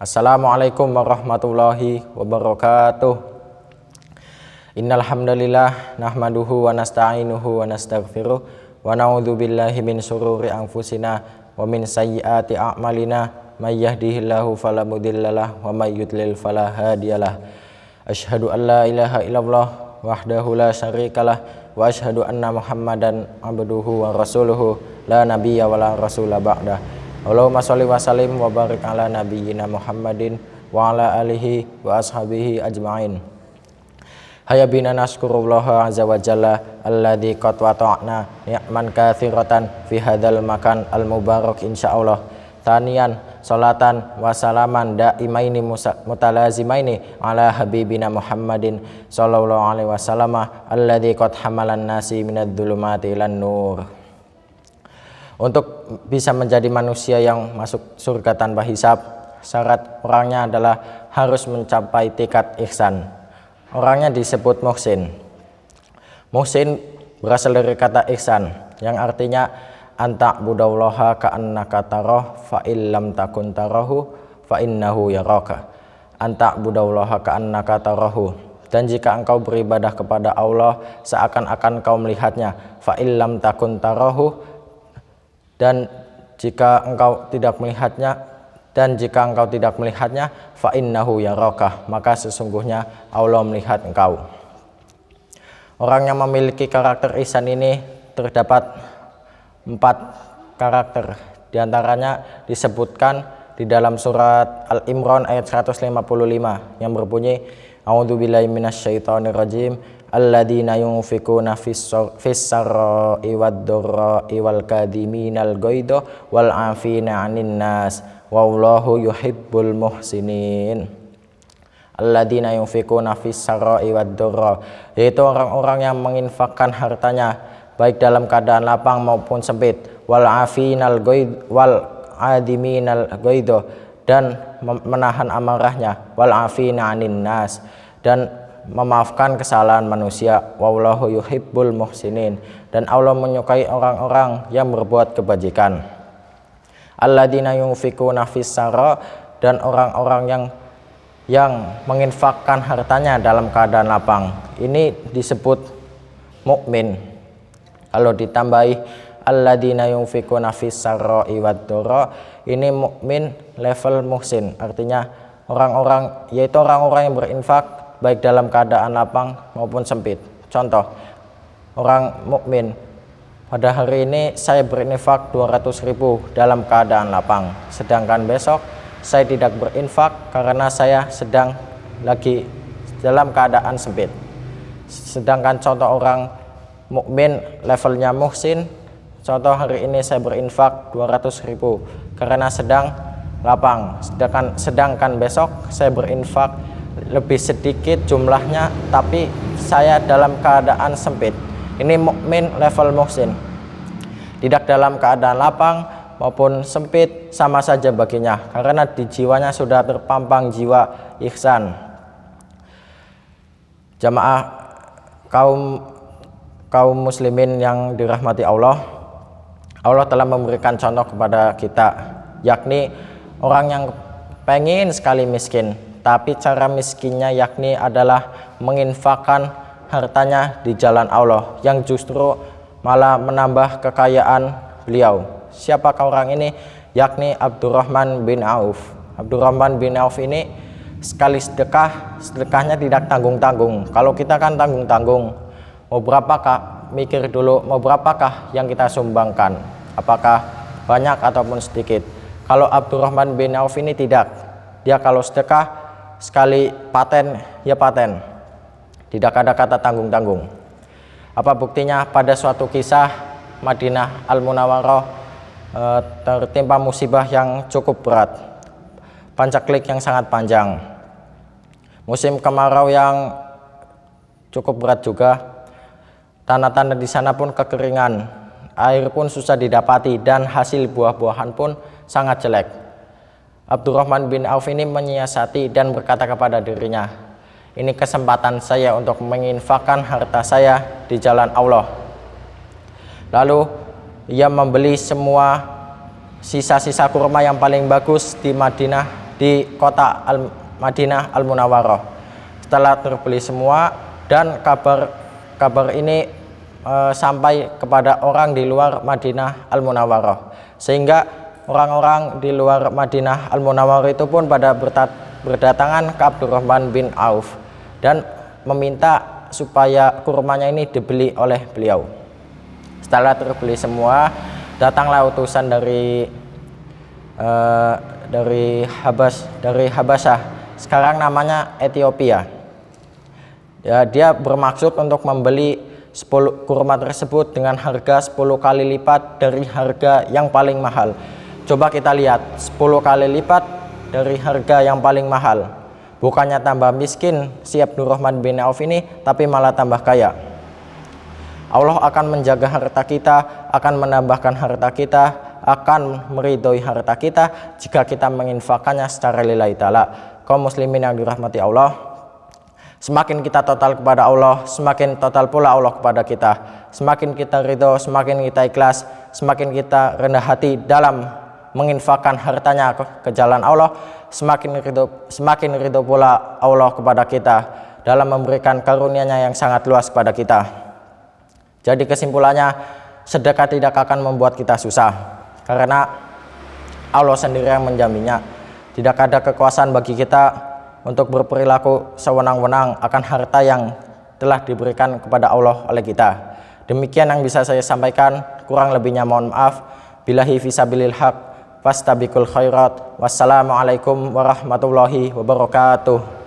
Assalamualaikum warahmatullahi wabarakatuh. Innal hamdalillah nahmaduhu wa nasta'inuhu wa nastaghfiruh wa na'udzu billahi min syururi anfusina wa min sayyiati a'malina may yahdihillahu fala mudhillalah wa may yudlil fala hadiyalah. Asyhadu an la ilaha illallah wahdahu la syarikalah wa asyhadu anna Muhammadan abduhu wa rasuluhu la nabiyya wa la rasula ba'dah. Allahumma sholli wa sallim wa barik ala nabiyyina Muhammadin wa ala alihi wa ashabihi ajma'in. Hayya bina nashkurullaha azza wa jalla alladzi qad wata'na ni'man katsiratan fi hadzal makan al mubarak insyaallah. Taniyan salatan wa salaman daimaini mutalazimaini ala habibina Muhammadin sallallahu alaihi wasallam alladzi qad hamalan nasi minadz dzulumati ilan nur. Untuk bisa menjadi manusia yang masuk surga tanpa hisab, syarat orangnya adalah harus mencapai tingkat ihsan. Orangnya disebut muhsin. Muhsin berasal dari kata ihsan, yang artinya anta budallaha ka'annaka tarah fa illam takun tarahu fa innahu yaraka. Anta budallaha ka'annaka tarahu. Dan jika engkau beribadah kepada Allah seakan-akan kau melihatnya, fa illam takun tarahu, dan jika engkau tidak melihatnya fa innahu yaraka, maka sesungguhnya Allah melihat engkau. Orang yang memiliki karakter ihsan ini terdapat 4 karakter. Di antaranya disebutkan di dalam surat Al-Imran ayat 155 yang berbunyi a'udzubillahi minasyaitonir rajim alladzina yunfikuna fis sarra'i wad dharra'i wal kadhiminal ghaidha wal 'afina 'anil nas wallahu yuhibbul muhsinin. Alladzina yunfikuna fis sarra'i wad dharra, yaitu orang-orang yang menginfakkan hartanya baik dalam keadaan lapang maupun sempit, wal 'afinal ghaidha wal 'adhiminal ghaidha, dan menahan amarahnya, wal 'afina 'anil nas, dan memaafkan kesalahan manusia, wallahu yuhibbul muhsinin, dan Allah menyukai orang-orang yang berbuat kebajikan. Alladzina yunfikuna fis sarra, dan orang-orang yang menginfakkan hartanya dalam keadaan lapang, ini disebut mukmin. Kalau ditambahi alladzina yunfikuna fis sarra'i wad dharra, ini mukmin level muhsin, artinya orang-orang yang berinfak baik dalam keadaan lapang maupun sempit. Contoh, orang mukmin, pada hari ini saya berinfak 200.000 dalam keadaan lapang, sedangkan besok saya tidak berinfak karena saya sedang lagi dalam keadaan sempit. Sedangkan contoh orang mukmin levelnya muhsin, contoh hari ini saya berinfak 200.000 karena sedang lapang, sedangkan besok saya berinfak lebih sedikit jumlahnya tapi saya dalam keadaan sempit. Ini mukmin level muhsin. Tidak dalam keadaan lapang maupun sempit sama saja baginya, karena di jiwanya sudah terpampang jiwa ihsan. Jamaah kaum muslimin yang dirahmati Allah, Allah telah memberikan contoh kepada kita, yakni orang yang pengen sekali miskin, tapi cara miskinnya yakni adalah menginfakkan hartanya di jalan Allah, yang justru malah menambah kekayaan beliau. Siapakah orang ini? Yakni Abdurrahman bin Auf. Abdurrahman bin Auf ini sekali sedekahnya tidak tanggung-tanggung. Kalau kita kan tanggung-tanggung, mau berapakah, mikir dulu mau berapakah yang kita sumbangkan, apakah banyak ataupun sedikit. Kalau Abdurrahman bin Auf ini tidak, dia kalau sedekah sekali paten ya paten, tidak ada kata tanggung-tanggung. Apa buktinya? Pada suatu kisah Madinah Al-Munawwarah tertimpa musibah yang cukup berat, pancaklik yang sangat panjang, musim kemarau yang cukup berat juga, tanah-tanah di sana pun kekeringan, air pun susah didapati, dan hasil buah-buahan pun sangat jelek. Abdurrahman bin Auf ini menyiasati dan berkata kepada dirinya, ini kesempatan saya untuk menginfakkan harta saya di jalan Allah. Lalu ia membeli semua sisa-sisa kurma yang paling bagus di Madinah, di kota Madinah Al-Munawwarah. Setelah terbeli semua dan kabar ini sampai kepada orang di luar Madinah Al-Munawwarah, sehingga orang-orang di luar Madinah Al-Munawwarah itu pun pada berdatangan ke Abdurrahman bin Auf dan meminta supaya kurmanya ini dibeli oleh beliau. Setelah terbeli semua, datanglah utusan dari Habasyah, sekarang namanya Ethiopia. Ya, dia bermaksud untuk membeli 10 kurma tersebut dengan harga 10 kali lipat dari harga yang paling mahal. Coba kita lihat, 10 kali lipat dari harga yang paling mahal. Bukannya tambah miskin si Abdurrahman bin Auf ini, tapi malah tambah kaya. Allah akan menjaga harta kita, akan menambahkan harta kita, akan meridhoi harta kita jika kita menginfakkannya secara lillahi ta'ala. Kaum muslimin yang dirahmati Allah, semakin kita total kepada Allah, semakin total pula Allah kepada kita. Semakin kita ridho, semakin kita ikhlas, semakin kita rendah hati dalam menginfakkan hartanya ke jalan Allah, semakin ridho pula Allah kepada kita dalam memberikan karunia-Nya yang sangat luas kepada kita. Jadi kesimpulannya, sedekah tidak akan membuat kita susah, karena Allah sendiri yang menjaminnya. Tidak ada kekuasaan bagi kita untuk berperilaku sewenang-wenang akan harta yang telah diberikan kepada Allah oleh kita. Demikian yang bisa saya sampaikan, kurang lebihnya mohon maaf. Billahi fisabilil haq, fastabiqul khairat. Wassalamualaikum warahmatullahi wabarakatuh.